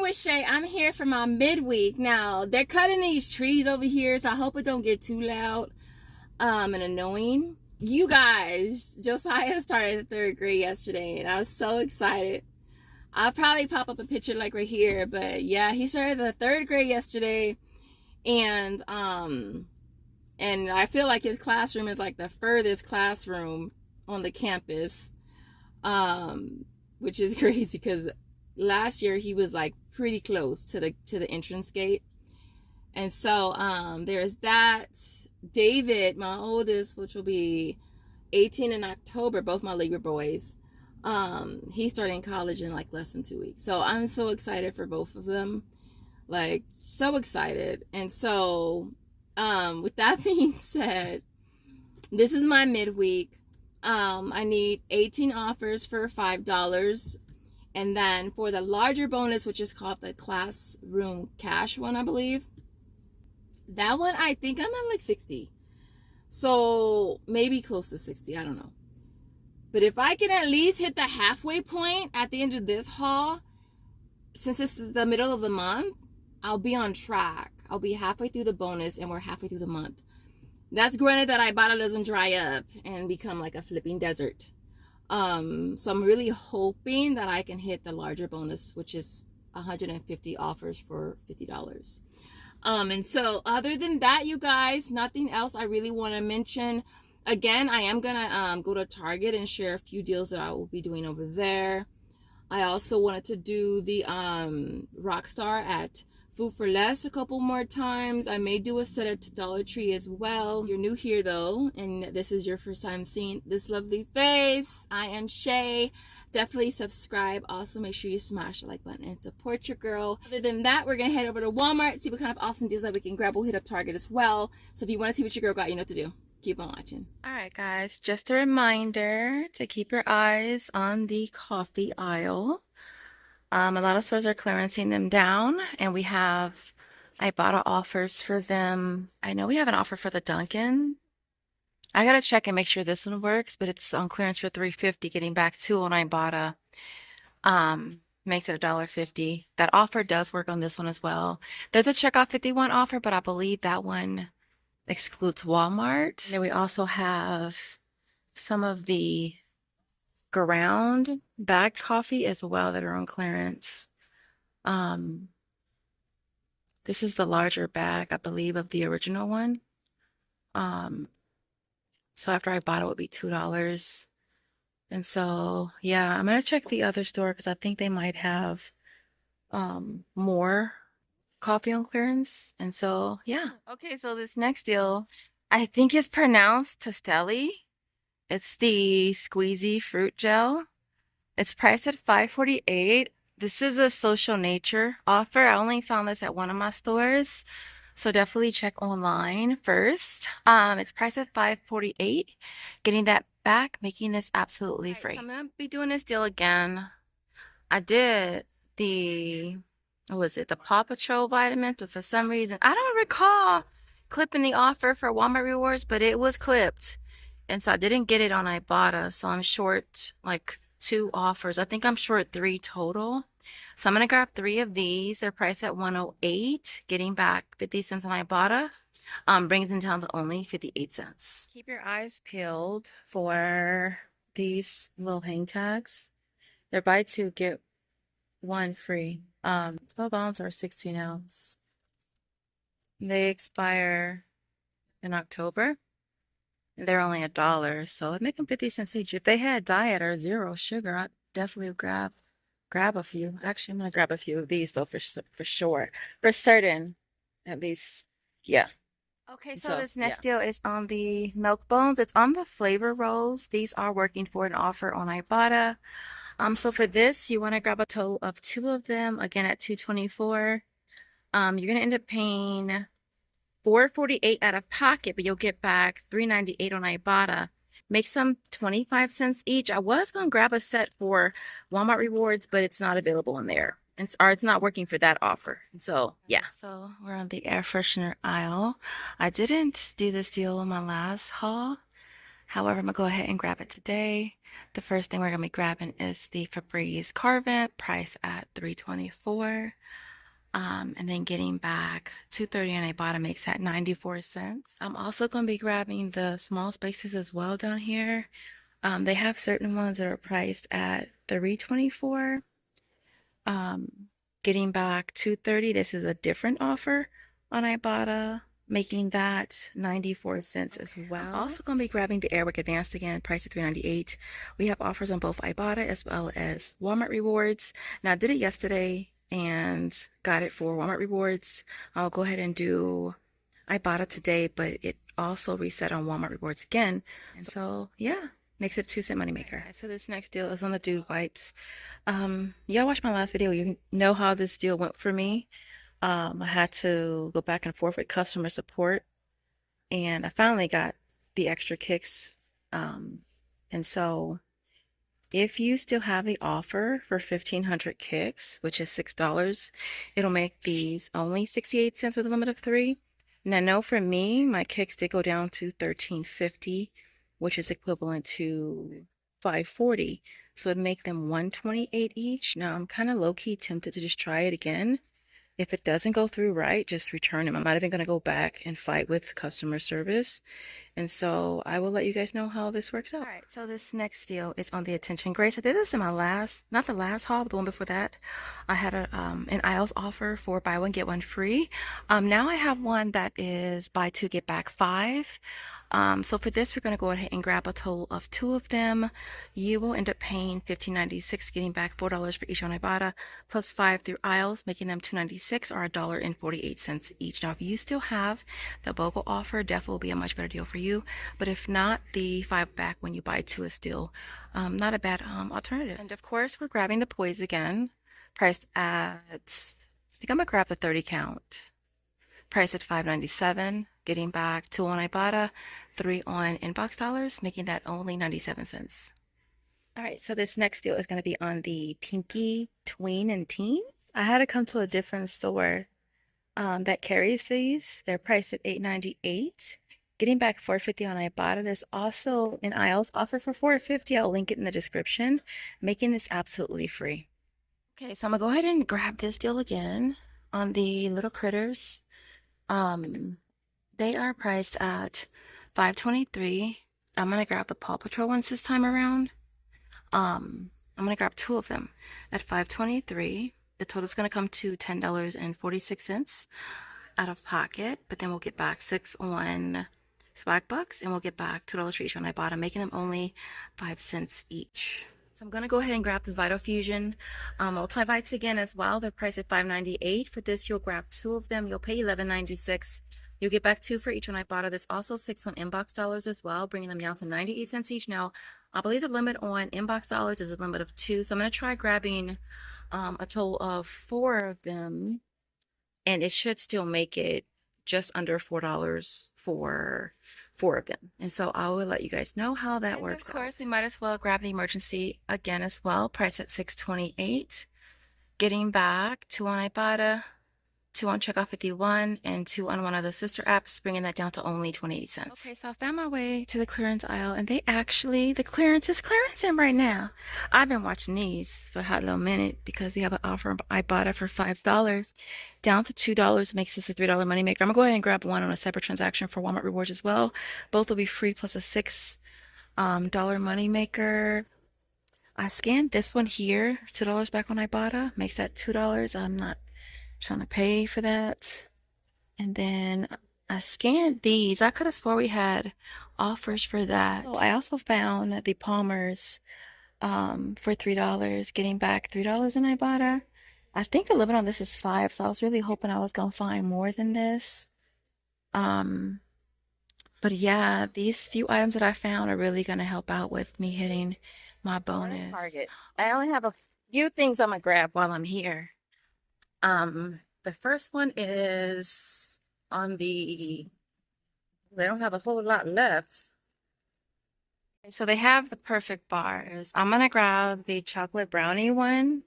it's Shay. I'm here for my midweek. Now, they're cutting these trees over here, so I hope it don't get too loud and annoying. You guys, Josiah started the 3rd grade yesterday, and I was so excited. I'll probably pop up a picture like right here, but yeah, he started the 3rd grade yesterday, and I feel like his classroom is like the furthest classroom on the campus, which is crazy because last year he was like pretty close to the entrance gate. And so there's that. David, my oldest, which will be 18 in October, both my Libra boys, he's starting college in like less than 2 weeks. So I'm so excited for both of them, like so excited. And so with that being said, this is my midweek. I need 18 offers for $5. And then for the larger bonus, which is called the classroom cash one, I believe, that one, I think I'm at like 60. So maybe close to 60. I don't know. But if I can at least hit the halfway point at the end of this haul, since it's the middle of the month, I'll be on track. I'll be halfway through the bonus and we're halfway through the month. That's granted that Ibotta doesn't dry up and become like a flipping desert. So I'm really hoping that I can hit the larger bonus, which is 150 offers for $50. And so other than that, you guys, nothing else I really want to mention. Again, I am gonna go to Target and share a few deals that I will be doing over there. I also wanted to do the Rockstar at Food for Less a couple more times. I may do a set at Dollar Tree as well. If you're new here though, and this is your first time seeing this lovely face, I am Shay. Definitely subscribe. Also, make sure you smash the like button and support your girl. Other than that, we're gonna head over to Walmart, see what kind of awesome deals that we can grab. We'll hit up Target as well. So if you want to see what your girl got, you know what to do. Keep on watching. All right, guys, just a reminder to keep your eyes on the coffee aisle. A lot of stores are clearancing them down, and we have Ibotta offers for them. I know we have an offer for the Dunkin'. I gotta check and make sure this one works, but it's on clearance for $3.50, getting back to on Ibotta. Makes it $1.50. That offer does work on this one as well. There's a checkoff 51 offer, but I believe that one excludes Walmart. And then we also have some of the ground bagged coffee as well that are on clearance. This is the larger bag, I believe, of the original one. So after I bought it would be $2. And so, yeah, I'm gonna check the other store because I think they might have more coffee on clearance. And so, yeah. Okay, so this next deal, I think is pronounced Tostelli. It's the squeezy fruit gel. It's priced at $5.48. This is a social nature offer. I only found this at one of my stores, so definitely check online first. It's priced at $5.48. Getting that back, making this absolutely free. So I'm gonna be doing this deal again. I did the, what was it, the Paw Patrol vitamin, but for some reason, I don't recall clipping the offer for Walmart Rewards, but it was clipped. And so I didn't get it on Ibotta, so I'm short like 2 offers. I think I'm short 3 total. So I'm gonna grab 3 of these. They're priced at $1.08, getting back 50 cents on Ibotta. Brings them down to only 58 cents. Keep your eyes peeled for these little hang tags. They're buy 2, get 1 free. 12 ounce or 16 ounce. They expire in October. They're only $1, so I'd make them 50 cents each. If they had diet or 0 sugar, I'd definitely grab a few. Actually, I'm gonna grab a few of these though for sure, for certain, at least. Yeah. Okay, so this next deal is on the milk bones. It's on the flavor rolls. These are working for an offer on Ibotta. So for this, you want to grab a total of 2 of them. Again at $2.24. You're gonna end up paying $4.48 out of pocket, but you'll get back $3.98 on Ibotta. Makes them 25 cents each. I was gonna grab a set for Walmart Rewards, but it's not available in there. It's not working for that offer. So yeah. So we're on the air freshener aisle. I didn't do this deal in my last haul. However, I'm gonna go ahead and grab it today. The first thing we're gonna be grabbing is the Febreze Carvent, priced at $3.24. And then getting back $2.30 on Ibotta makes that 94 cents. I'm also gonna be grabbing the small spaces as well down here. They have certain ones that are priced at $3.24. Getting back $2.30. This is a different offer on Ibotta, making that 94 cents as well. I'm also going to be grabbing the Airwick Advanced again, priced at $3.98. We have offers on both Ibotta as well as Walmart Rewards. Now, I did it yesterday and got it for Walmart Rewards. I'll go ahead and do Ibotta today, but it also reset on Walmart Rewards again. And so, yeah, makes it a 2-cent moneymaker. So this next deal is on the Dude Wipes. Y'all watched my last video. You know how this deal went for me. I had to go back and forth with customer support, and I finally got the extra kicks. And so if you still have the offer for 1,500 kicks, which is $6, it'll make these only 68 cents with a limit of 3. Now, I know for me, my kicks did go down to $13.50, which is equivalent to $5.40. So it'd make them $128 each. Now, I'm kind of low-key tempted to just try it again. If it doesn't go through right, just return them. I'm not even going to go back and fight with customer service. And so I will let you guys know how this works out. All right, so this next deal is on the Attention Grace. I did this in my last, not the last haul, but the one before that. I had an aisles offer for buy one, get one free. Now I have one that is buy two, get back 5. So for this, we're going to go ahead and grab a total of 2 of them. You will end up paying $15.96, getting back $4 for each on Ibotta, plus 5 through aisles, making them $2.96 or $1.48 each. Now, if you still have the BOGO offer, definitely will be a much better deal for you. But if not, the 5 back when you buy 2 is still not a bad alternative. And of course, we're grabbing the poise again, priced at, I think I'm going to grab the 30 count. Priced at $5.97, getting back 2 on Ibotta, 3 on inbox dollars, making that only 97 cents. All right, so this next deal is going to be on the Pinkie Tween and Teen. I had to come to a different store that carries these. They're priced at $8.98, getting back $4.50 on Ibotta. There's also an aisles offer for $4.50. I'll link it in the description, making this absolutely free. Okay, so I'm going to go ahead and grab this deal again on the little critters. They are priced at $5.23. I'm gonna grab the Paw Patrol ones this time around. I'm gonna grab 2 of them at $5.23. The total is gonna come to $10.46 out of pocket, but then we'll get back 6 on Swagbucks, and we'll get back $2 for each on Ibotta, making them only 5 cents each. So I'm going to go ahead and grab the Vital Fusion multivites again as well. They're priced at $5.98. For this, you'll grab 2 of them. You'll pay $11.96. You'll get back 2 for each on Ibotta. There's also 6 on inbox dollars as well, bringing them down to 98 cents each. Now, I believe the limit on inbox dollars is a limit of 2. So I'm going to try grabbing a total of 4 of them, and it should still make it just under $4 for 4 of them. And so I will let you guys know how that works. Of course, we might as well grab the emergency again as well, priced at $6.28. Getting back 2 on Ibotta, 2 on Checkout 51, and 2 on one of the sister apps, bringing that down to only 28 cents. Okay, so I found my way to the clearance aisle, and the clearance is clearancing right now. I've been watching these for a hot little minute because we have an offer on Ibotta for $5 down to $2, makes this a $3 moneymaker. I'm gonna go ahead and grab one on a separate transaction for Walmart Rewards as well. Both will be free plus a $6 moneymaker. I scanned this one here, $2 back on Ibotta, makes that $2. I'm not trying to pay for that. And then I scanned these. I could have swore we had offers for that. Oh, I also found the Palmers for $3, getting back $3 in Ibotta. I think the limit on this is 5, so I was really hoping I was gonna find more than this. But yeah, these few items that I found are really gonna help out with me hitting my bonus. Target. I only have a few things I'm gonna grab while I'm here. The first one is on they don't have a whole lot left. So they have the perfect bars. I'm gonna grab the chocolate brownie one.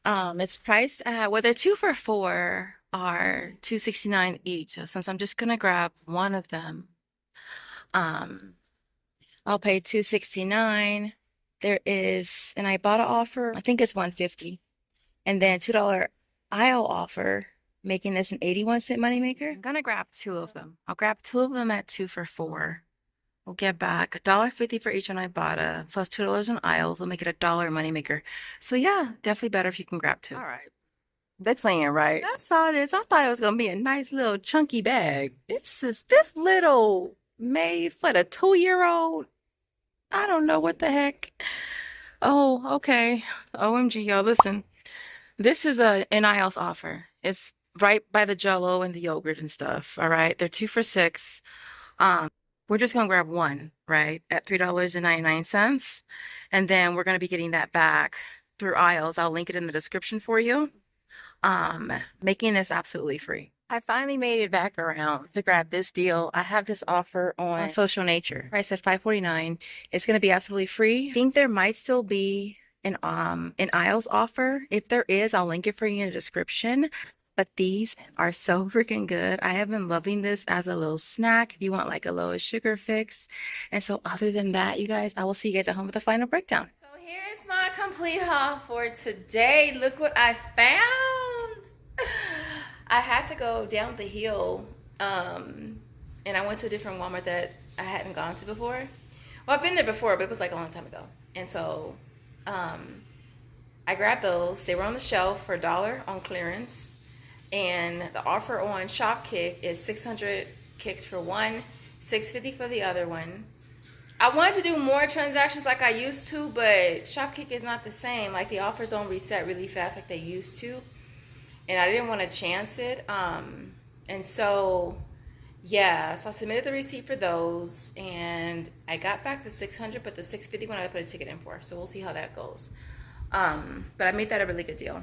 It's priced at, well, they're 2 for $4 are $2.69 each. So since I'm just gonna grab one of them, I'm I'll pay $2.69. There is an Ibotta offer. I think it's $1.50. And then $2 aisle offer, making this an 81-cent moneymaker. I'm gonna grab 2 of them. I'll grab 2 of them at 2 for $4. We'll get back $1.50 for each on Ibotta, plus $2 on aisles. We'll make it $1 moneymaker. So yeah, definitely better if you can grab 2. All right. They're playing, right? I saw this. I thought it was gonna be a nice little chunky bag. It's just this little made for the 2-year-old. I don't know what the heck. Oh, okay. OMG, y'all, listen. This is an aisles offer. It's right by the Jell-O and the yogurt and stuff. All right, they're 2 for $6. We're just gonna grab 1, right, at $3.99, and then we're gonna be getting that back through aisles. I'll link it in the description for you. Making this absolutely free. I finally made it back around to grab this deal. I have this offer on Social Nature. Price at $5.49. It's gonna be absolutely free. I think there might still be an aisles offer. If there is, I'll link it for you in the description. But these are so freaking good. I have been loving this as a little snack if you want like a low sugar fix. And so other than that, you guys, I will see you guys at home with the final breakdown. So here's my complete haul for today. Look what I found. I had to go down the hill and I went to a different Walmart that I hadn't gone to before. Well, I've been there before, but it was like a long time ago. And so I grabbed those. They were on the shelf for $1 on clearance. And the offer on Shopkick is 600 kicks for one, $6.50 for the other one. I wanted to do more transactions like I used to, but Shopkick is not the same. Like the offers don't reset really fast like they used to. And I didn't want to chance it. And so, yeah, so I submitted the receipt for those. And I got back the 600, but the 650 one I put a ticket in for. So we'll see how that goes. But I made that a really good deal.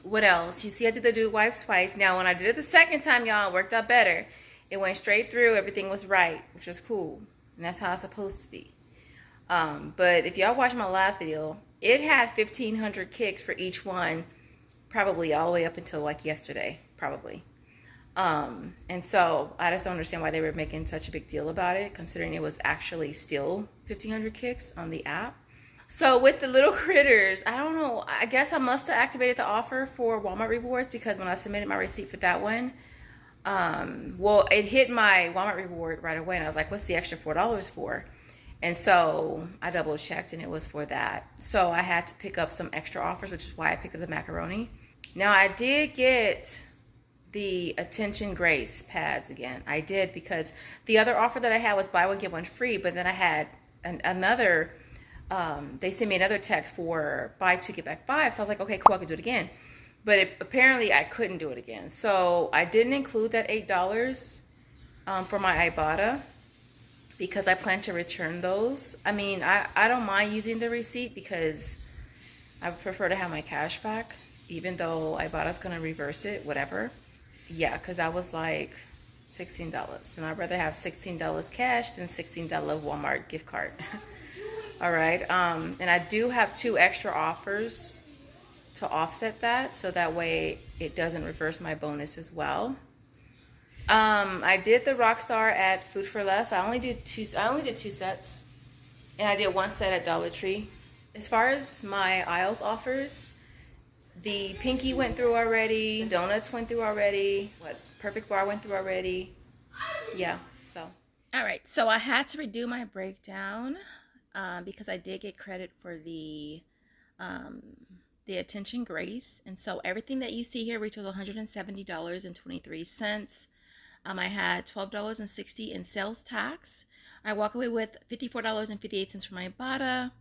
What else? You see I did the Dude Wipes twice. Now when I did it the second time, y'all, it worked out better. It went straight through. Everything was right, which was cool. And that's how it's supposed to be. But if y'all watched my last video, it had 1,500 kicks for each one, probably all the way up until like yesterday, probably. And so I just don't understand why they were making such a big deal about it, considering it was actually still 1,500 kicks on the app. So with the little critters, I don't know, I guess I must have activated the offer for Walmart rewards, because when I submitted my receipt for that one, well, it hit my Walmart reward right away, and I was like, what's the extra $4 for? And so I double checked, and it was for that. So I had to pick up some extra offers, which is why I picked up the macaroni. Now I did get the Attention Grace pads again. I did, because the other offer that I had was buy one get one free, but then I had another they sent me another text for buy 2 get back 5. So I was like, okay, cool, I can do it again. But apparently I couldn't do it again. So I didn't include that $8 for my Ibotta, because I plan to return those. I mean, I don't mind using the receipt, because I prefer to have my cash back, even though Ibotta's going to reverse it, whatever. Yeah, because I was like $16. And I'd rather have $16 cash than $16 Walmart gift card. All right, and I do have 2 extra offers to offset that, so that way it doesn't reverse my bonus as well. I did the Rockstar at Food for Less. I only did 2 sets, and I did 1 set at Dollar Tree. As far as my aisles offers, the Pinkie went through already, Donuts went through already, Perfect Bar went through already. Yeah, so. All right, so I had to redo my breakdown. Because I did get credit for the Attention Grace, and so everything that you see here retailed $170.23. I had $12.60 in sales tax. I walk away with $54.58 from my Ibotta,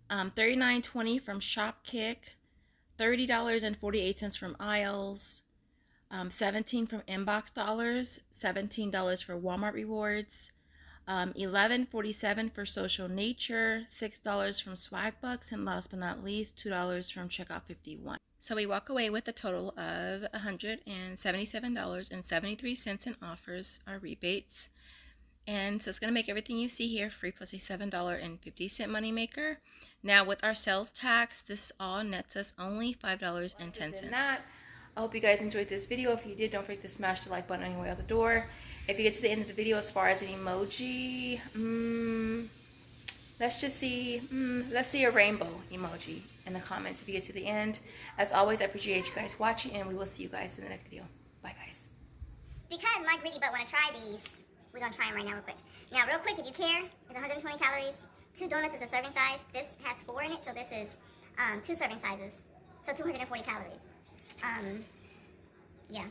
$39.20 from Shopkick, $30.48 from aisles, $17 from inbox dollars, $17 for Walmart rewards, $11.47 for Social Nature, $6 from Swagbucks, and last but not least, $2 from Checkout 51. So we walk away with a total of $177.73 in offers or rebates. And so it's going to make everything you see here free, plus a $7.50 moneymaker. Now with our sales tax, this all nets us only $5.10. I hope you guys enjoyed this video. If you did, don't forget to smash the like button on your way out the door. If you get to the end of the video, as far as an emoji, Let's just see, let's see a rainbow emoji in the comments if you get to the end. As always, I appreciate you guys watching, and we will see you guys in the next video. Bye, guys. Because my greedy butt want to try these, we're going to try them right now real quick. Now, real quick, if you care, it's 120 calories. 2 donuts is a serving size. This has 4 in it, so this is 2 serving sizes. So 240 calories. Yeah.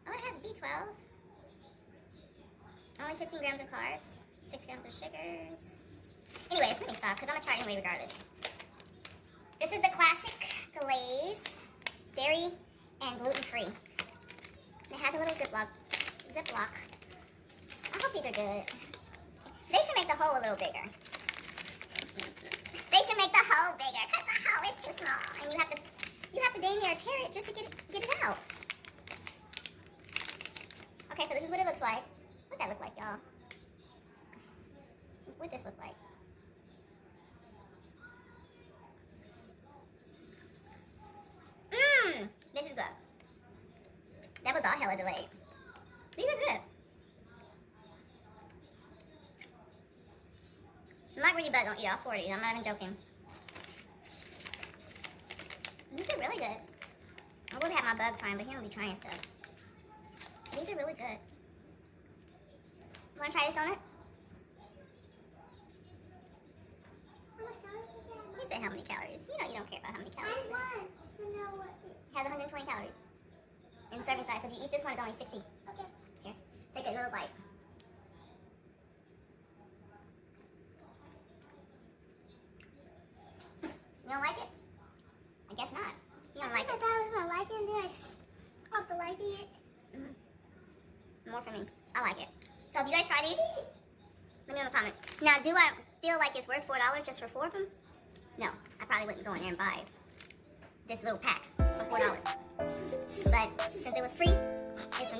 Oh, it has B12. Only 15 grams of carbs. 6 grams of sugars. Anyways, let me stop, because I'm going to try it anyway regardless. This is the classic glaze, dairy, and gluten-free. It has a little Ziploc. I hope these are good. They should make the hole a little bigger. They should make the hole bigger, because the hole is too small. And you have to dang near tear it just to get it out. Okay, so this is what it looks like. What'd that look like, y'all? What'd this look like? This is good. That was all hella delayed. These are good. My greedy butt don't eat all 40. I'm not even joking. These are really good. I would have my bug trying, but he don't be trying stuff. These are really good. You want to try this donut? How much calories does it have? He said how many calories. You know you don't care about how many calories. I want to know what it has 120 calories. In serving size. So if you eat this one, it's only 60. Okay. Here. Take a little bite. You don't like it? I guess not. You don't like it. I thought I was going to like it, and then I stopped liking it. More for me. I like it. So if you guys try these, let me know in the comments. Now, do I feel like it's worth $4 just for 4 of them? No. I probably wouldn't go in there and buy this little pack for $4. But since it was free, it's